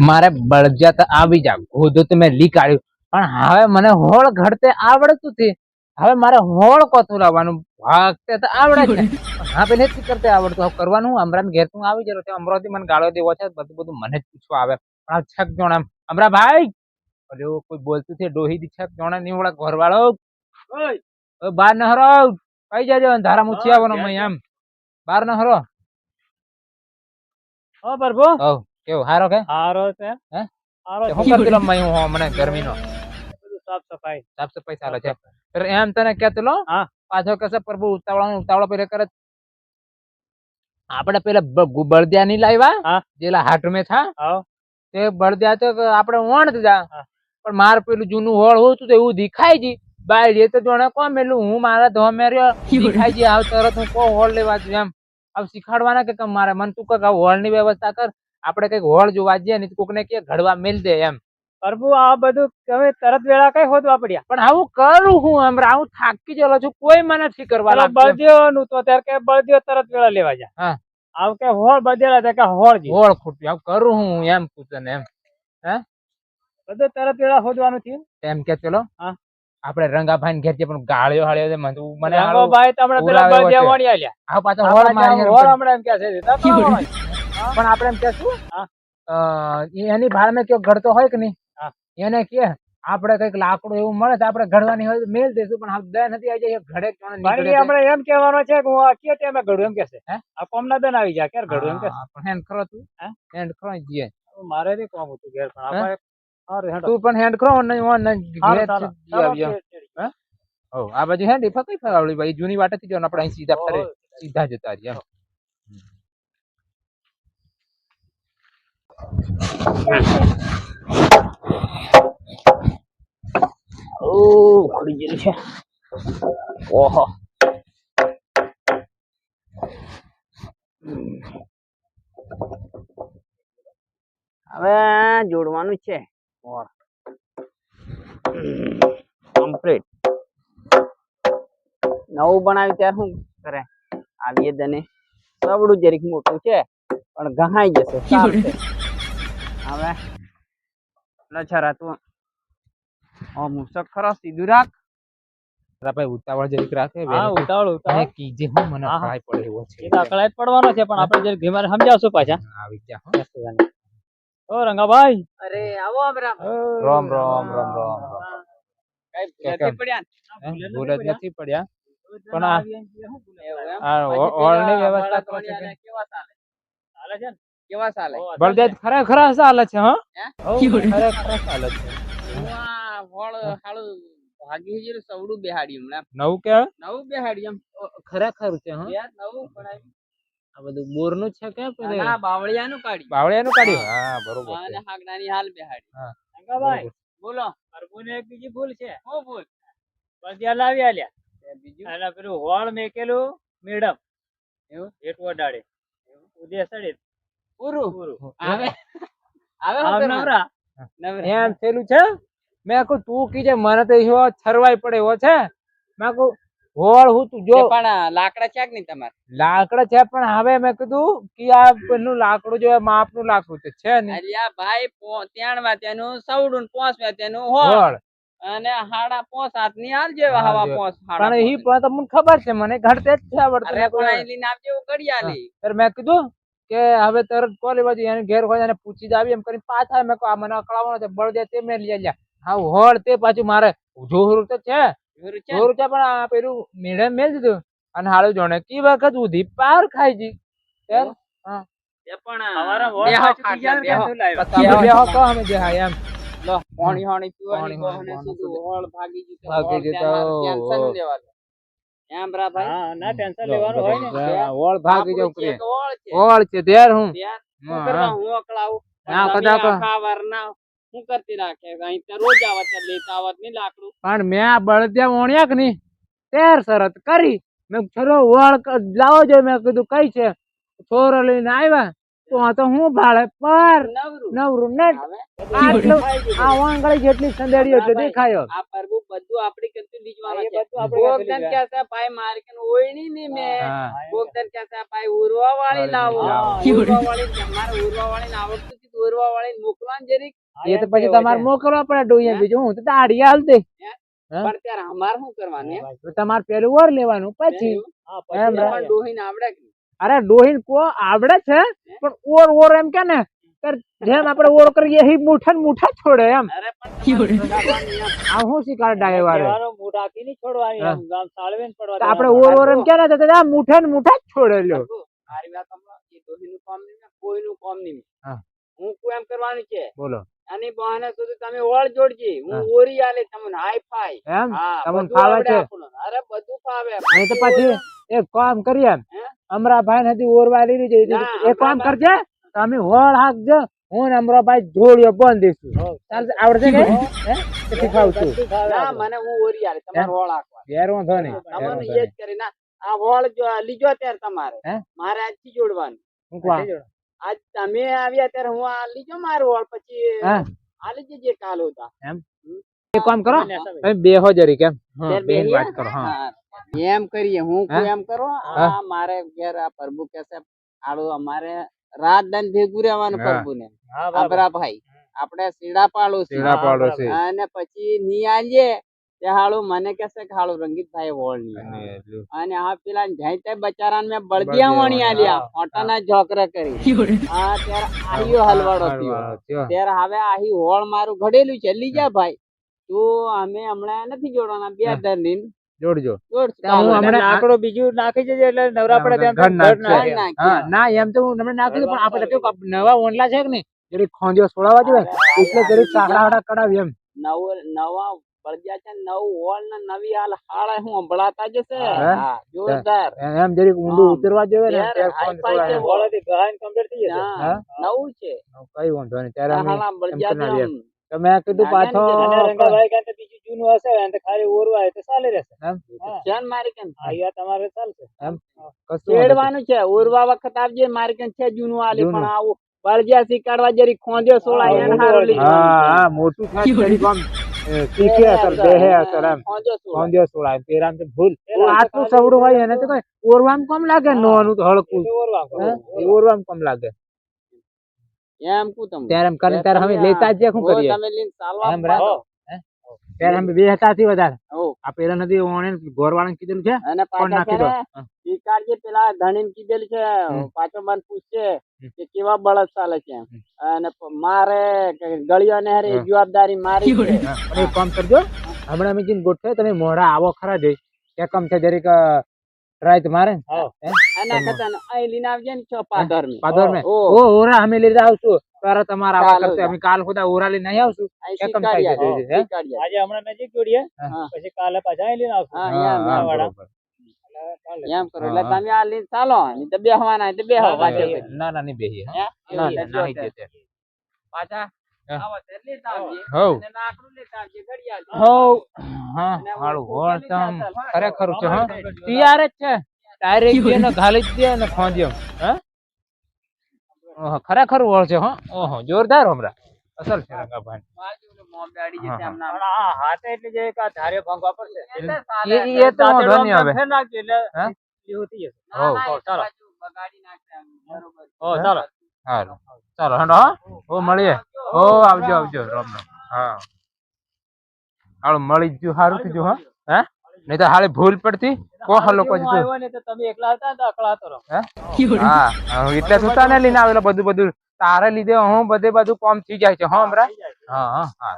મારે બળજત આવી જા ગોધો તો મેં લી કાઢ્યું પણ હવે મને હોળ ઘડતે આવડતું હતી. હવે મારે હોળ કોથું લાવવાનું ભાગતે તો આવડે છે હા પેલે જ કરતે આવડતું હવે કરવાનું હું અમરાન ઘેર તું આવી ગયો અમરાથી મને ગાળો દેવો છે બધું મને જ પૂછવા આવે પણ આ છક જણ આમ અમરા ભાઈ અરે કોઈ બોલતું છે ડોહી દી છક જણ નીવડા ઘરવાળો ઓય બાર ન હરો કઈ જાજો ધારા મૂછી આવવાનો મય એમ બાર ન હરો ઓ પ્રભુ ઓ કેવું હારો કે હારો છે હે હારો હું કરતલો મય હું મને ગરમીનો બધું સાફ સફાઈ ચાલે છે तर એમ તને કેતલો હા પાછો કસે પ્રભુ ઉતાવળો પેલે કરે આપણે પેલા બળદિયા ની લાવ્યા હા જેલા હાટ મે થા આવો તે બળદિયા તો આપણે વણ દીધા હા પણ માર પેલું જૂનું હોળ હોતું તો એવું દેખાય જી બાય એ તો જોણે કોણ મેલું હું મારા ધોમેર્યો દેખાય જી આવ તરત હું કો હોળ લેવા છું એમ આવ શીખાડવાના કે મારે મન તું કક હોળ ની વ્યવસ્થા કર આપણે કઈક હોળ જોવા જઈએ ને કોક ને કે ઘડવા મેલ દે એમ પ્રભુ આ બધું હવે તરત વેળા કઈ હોદવા પડ્યા પણ આવું કરું હું હમણાં હું થાકી ગયેલો છું કોઈ મને નથી કરવા પેલો લાગતું બળદિયો નું તો ત્યારે કે બળદિયો તરત વેળા લેવા જા હા આવ કે હોળ બદેલા તે કે હોળ જી હોળ ખૂટ્યું આવું કરું હું એમ પૂછે ને એમ હે બધું તરત વેળા હોદવાનું થયું એમ કે ચલો હા આપણે રંગાભાઈ ઘેર પણ ગાળ્યો હાળ્યો છે મને રંગો ભાઈ તો હમણાં પેલા ઉરાવ્યો બળદિયા છે. વણી આલ્યા આ પાછા હોળ મારી હોળ હમણાં એમ કે છે પણ આપણે એમ કેશું હા એની ભાળ મેં કયો ઘડતો હોય કે નહીં હા એને કે આપણે કઈક લાકડું એવું મળે તો આપણે ઘડવાની હોય તો મેલ દઈશું પણ બે નથી આવી જાય ઘડે પણ એ હમણાં એમ કહેવાનો છે કે હું આ કે ટાઈમે ઘડું એમ કે છે હે આ કોમના બેન આવી જાય ક્યારે ઘડું એમ કે પણ હેન્ડ ખરો તું હે હેન્ડ ખરો જઈએ મારે નહીં કોમ હતું ઘેર પણ આપણે સારું હેડો તું પણ હેન્ડ ખરો ને ઓન સારું ચાલો ચાલો હે ઓ આ બાજુ હેન્ડ ફકઈ ફગાવડી ભાઈ જૂની વાટેથી જવાનું આપણે અહીં સીધા ફરે સીધા જતા રહ્યા ઓ ખડી ગયેલી છે ઓહો હવે જોડવાનું છે કમ્પ્લીટ નવું બનાવ્યું ત્યારે શું કરે આવીએ દને સવડું જરીક મોટું છે પણ ગહાઈ જશે ચાલશે હવે લછરા તું મુસક ખરો સીધું રાખ ભાઈ ઉતાવળ જરીક રાખે હા ઉતાવળ ઉતાવળ કીજે હું મને હા, હા. ખાય પડે એવો છે એ તો અકળાય જ પડવાનો છે પણ આપણે જરીક ધીમે સમજાવશું પાછા આવી ગયા હો. ઓ રંગાભાઈ અરે આવો અમરા રામ રામ રામ રામ કઈ નથી પડ્યા હે? ભૂલ જ નથી પડ્યા પણ એવું એમ? આ હોળની વ્યવસ્થા તો છે કે કેવા ચાલે ચાલે છે ને કેવા ચાલે બળદેવ ખરેખર ચાલે છે હા હે? ખરેખર ચાલે છે હું આ ફળ હાળું ભાગી ગયેલું સવડું બેહાડ્યું હમણાં નવું કે નવું બેહાડ્યું ખરેખર છે હા એમ નવું બનાવ્યું આ બધું બોરનું છે કે અને આ બાવળિયાનું કાઢ્યું બાવળિયાનું કાઢ્યું હા બરોબર છે અને હાગડાની હાલ બેહાડી હા રંગાભાઈ બોલો પ્રભુને એક બીજી ભૂલ છે હું બોલ બળદિયા લાવી આલ્યા બીજું અને પેલું હોળ મેકેલું મેડમ એવું એક વડાડે ઉદય સડે પૂરું પૂરું આવે આવે આમ હું નવરા નવરા એમ થયેલું છે મેં કહું તું કીજે મને તો એવો છરવાઈ પડે એવો છે મેં કહું હોળ હું તું જો પણ લાકડા છે કે નહીં તમારે લાકડા છે પણ હવે મેં કીધું કે આ પેલું લાકડું જો માપનું લાકડું તો છે ને અલ્યા ભાઈ 3 વાત્યાનું સવડું 5 વાત્યાનું હોળ હોળ અને 5.5 હાથની હાલ જેવા હા, હવા જો. 5 પણ ઈ પણ તમને ખબર છે મને ઘડતે જ છે આવડતું અરે મેં પણ કહ્યું, અહીં લઈને આપજે હું ઘડિયાળી ત્યારે મેં કીધું કે હવે તરત કોલી બાજુ એને ઘેર હોય એને પૂછી જ આવી એમ કરીને પાછા મેં કહું આ મને અકળાવવાનો છે બળદે તે મેં લઈ લ્યા હા હોળ તે પાછું મારે જોરું તો છે જોરું છે ને? જોરું છે પણ આ પેલું મેળે મેલ દીધું અને હાલું જોણે કી વખત ઉધી પાર ખાઈ જી ત્યારે હા એ પણ અમારા હોળ બેહો પાછું ખાટલા, બીજાને બેહો. ક્યાંથી લાવ્યા? પછી આપણે બેહો કહો અમે જે હા એમ લો પાણી હાણી પીવાની પાણી બહાને હાણી સીધું હોળ ભાગી ગયું તો ભાગી હોળ ગયું ત્યાં તો- મારે ટેન્શન નહીં લેવાનું એમ રા ભાઈ હા ના ટેન્શન લેવાનું હોય ને હોળ ભાગી જાવ આપણું ચેક હોળ છે હોળ છે ત્યારે હું ત્યાં શું હા, કરવા હા. હું અકળાવું હા, પણ તમે કદાચ. આખા વરના શું કરતી રાખે અહીં તો રોજ આવત છે લેતા આવત નહીં લાકડું પણ મેં આ બળદિયા વણ્યા કે નહીં તેર શરત કરી મેં ચલો વળ લાવો જોઈએ મેં કીધું કઈ છે છોરો લઈને આવ્યા તો આ તો હું ભાડે પર નવરું નવરું ને હવે આટલું આ વાંગળી જેટલી સંદેડી એટલે દેખાયો આ પ્રભુ બધું આપડી કરતું લીજવાનું એ છે બધું આપણે ગોગધન કે છે ભાઈ મારે કે ઓયણી ની મેં હા. ગોગધન કે છે ભાઈ ઉરવા વાળી લાવો હા. ઉરવા વાળી કે મારે ઉરવા વાળી ને આવડતું હતું ઓરવા વાળી મોકલવા જરીક એ તો પછી તમારે મોકલવા પડે ડોહીને બીજું હું તો દાડી હાલ દે પણ ત્યારે અમારે શું કરવાનું એમ? તો તમારે પેલું ઓર લેવાનું પછી હા, એમ પછી તમારે ડોહીને આવડે કે નહીં? અરે ડોહીન કો આવડે છે પણ ઓર એમ કે ને જેમ આપણે ઓર કરીએ એ મુઠા ને મુઠા છોડે એમ અરે પણ તમારે એમ આ હું શીખાડ ડાય વારે કહેવાનો મૂઠ આખી નહીં છોડવાની, હા. આમ સાળવીને પડવા તો આપણે દેવાનું. ઓર એમ કે ને તો આ મુઠા ને મુઠા જ છોડે લ્યો બાપુ, મારી વાત સાંભળો. એ ડોહીનું કામ નહીં ને કોઈનું કામ નહીં. હા. હું કોઈ એમ કરવાનું છે બોલો આની બહાને સુધી તમે ઓળ જોડજી, હું ઓરી આલે તમને હાઈ ફાઈ. એમ હા, તમને બધું ફાવે આવડે છે? આપણને. અરે બધું ફાવે. નહીં તો પછી એક કામ કરીએ એમ હે? અમરાભાઈ નથી ઓરવા લીધી છે ના, એક કામ અમરાભાઈ- કરજે તમે હોળ હાકજો હું ને અમરાભાઈ જોડીઓ બંધ દઈશું હો. ચાલશે આવડશે કે હે કેટલી ફાવતું બધું ફાવે ના, આપણે. મને હું ઓરી આલે તમારે ઓળ હાંકવા. ઘેર વાંધો નહીં ઘેર તમને વાંધો એ જ નહીં. કરી ના. આ વોળ જો લીજો ત્યારે તમારે હે? મારે આજથી જોડવાનું. હું કહું? આજ તમે આવ્યા ત્યારે હું આ લીજો મારું વોળ, પછી હા આ લીજો જે કાલ હોતા. એક કામ કરો ને તમે. તમે બેહો જરી કેમ ત્યારે બેન બેહીએ? વાત કરો હા હા. એમ કરીએ હું હા? કોઈ એમ કરો હા. આ મારે ઘેર આ પ્રભુ કહેશે આડું અમારે રાત દાન ભેગું રહેવાનું હા. પ્રભુ ને હા, બરાબર. આબરા ભાઈ આપણે સીડા પાડું છે સીડા પાડો છે અને પછી ની આલીએ તે હાળું મને કહેશે કે હાળું રંગીતભાઈ વોળ ની અને આ પેલા જાય તે બચારાને મેં બળદિયા વણી આલ્યા ઓટાના જોકરા કરી આ ત્યારે આહીયો હલવાડો થયો ત્યારે હવે આહી હોળ મારું ઘડેલું છે લઈ જા ભાઈ તું અમે હમણાં નથી જોડવાના બે હા. ધરની જોડજો જોડશું. ત્યાં હું ચાલો. હમણાં લાકડું બીજું નાખી જજે એટલે નવરા પડે તેમ ઘર ઘર નાખશે. નાખે. નાખીએ. હા ના એમ તો હું તમને નાખી દઉં પણ આપણે કેવું કે નવા ઓંડલા છે કે નહીં જરીક ખોંજો છોડાવવા જોઈએ એટલે જરીક સાકડા વાડા કરાવી એમ નવા બળદિયા છે નવ હોળ ને નવી હાલ હાળા હું સંભળાતા જશે હા. હા, જોરદાર એમ જરીક ઊંડું હા. ઉતરવા જોઈએ ને યાર, ત્યારે હાઈ ખોંજ ફાઈ છે છોડાય. વોળાથી ગહાઈને complete થઈ જશે. હા, હા? નવું છે કઈ વાંધો નહીં ત્યારે અમે હાલા બળદિયા એમ કરી જેમ. તો મેં કીધું પાછો અને રંગાભાઈ કાંઈ તો બીજું જૂનું હશે અને તો ખાલી ઓરવા હોય તો ચાલી રહેશે. એમ હા. છે ને મારી કેમ આ યાર તમારે ચાલશે. એમ કશું વાંધો નહીં. ચેડવાનું છે ઓરવા વખત આવજે મારી કેમ છે જૂનું આલે જૂનું. પણ આવું બળદિયા શીખવાડવા જરી ખોંદ્યો સોળા હા, એને મોટું હારું વળી. લીધું. હા હા મોટું થાય જરીક આમ શીખે અસર દેહે અસર એમ ખોંદ્યો સોળા. ખોંદ્યો છોડાય પેરામ તો ભૂલ પેલા આટલું સવડું હોય એને તો કઈ ઓરવામ કમ લાગે નોનું તો હળકું એ તો ઓરવા કરો. હે? એ ઓરવામ કમ લાગે એમ કુ તમને ત્યારે એમ કરીને ત્યારે અમે લેતા જ શું હો, કરીએ તમે લઈને ચાલવા એમ માંડો. ત્યારે અમે બે હતા થી વધારે હો. આ પેલા નથી ઓણે ઘરવાળાને કીધેલું છે અને કોણ પાછા નાખી છે દો ને, શિકારજી પેલા ધણીને કીધેલું છે પાછો મને પૂછશે કે કેવા બળદ ચાલે છે એમ. અને મારે કે ગળીઓને હારે હા. જવાબદારી મારી છે. હા, પણ એક કામ કરજો હમણાં અમે જેને ગોઠવે તમે મોડા આવો ખરા જઈ કે કમ છે જરીક ટ્રાય તમારે હા. આના કરતા અહીં લઈને આવજે ને છો પાદરમાં. પાદર મેં ઓ. ઓ ઓરા અમે લઈ આવશું ત્યારે તમારા આવા ચાલો, કરતે અમે કાલ ખુદા ઓરા લઈને નહીં આવશું અહીં એકમ થાય છે, શિકારી હે? શિકારી આજે હમણાં નજીક જોડીએ હા. પછી કાલે પાછા અહીં લઈને આવશું. હા, હા, એમ, હા, એમ. વાળા. બરોબર. ચાલે. એમ કરો એટલે હા. તમે આ લઈને ચાલો નહીં તો બેહવાના હોય તો બેહો હા, પાછો બેહીએ. ફરી. ના ના નહીં બેહીએ હો. હે? ના એવું ના એટલે નહીં જો જતે. પાછા હા. આવો ત્યારે લેતા આવજે. હઉ. અને લાકડું લેતા આવજે, ઘડિયાળ. હઉ. હા અને હારું હું હોળ પેલી તો આમ ચાલ. ખરેખર છે હા તૈયાર જ છે ડાયરેક્ટ દે ને ઘાલી જ દે ને ખોંદ્યો હે ઓહો ખરેખર હોળ છે હો ઓહો જોરદાર હમણાં અસલ છે રંગાભાઈ બાજુ ઓલો મોં બેહાડી જશે હા, એમના. પણ આ હાથે એટલે જે એક આ ધારે ભાંગવા પડશે. એટલે ચાલે. એ તો વાંધો નહીં હવે ફેર નાખજો એટલે હા? એવું થઈ જશે. ના, હઉ. ના, એક ચાલો. બાજુ બગાડી નાખશે એમ. બરોબર. હો, ચાલો. હારું ચાલો હેડો હો મળીએ હો આવજો આવજો રામ રામ હા હાલો મળી જ ગયું સારું થયું હા હે નહીં તો હાલે ભૂલ પડતી કોહ લોકો હું જ આવ્યો ને તો તમે એકલા હતા ને તો અકળાતો રહો. હા એટલે તું તને લઈને આવેલો બધું તારે લીધે હું બધું કામ થઈ જાય છે હા હમણાં થઈ જાય. હા હા હા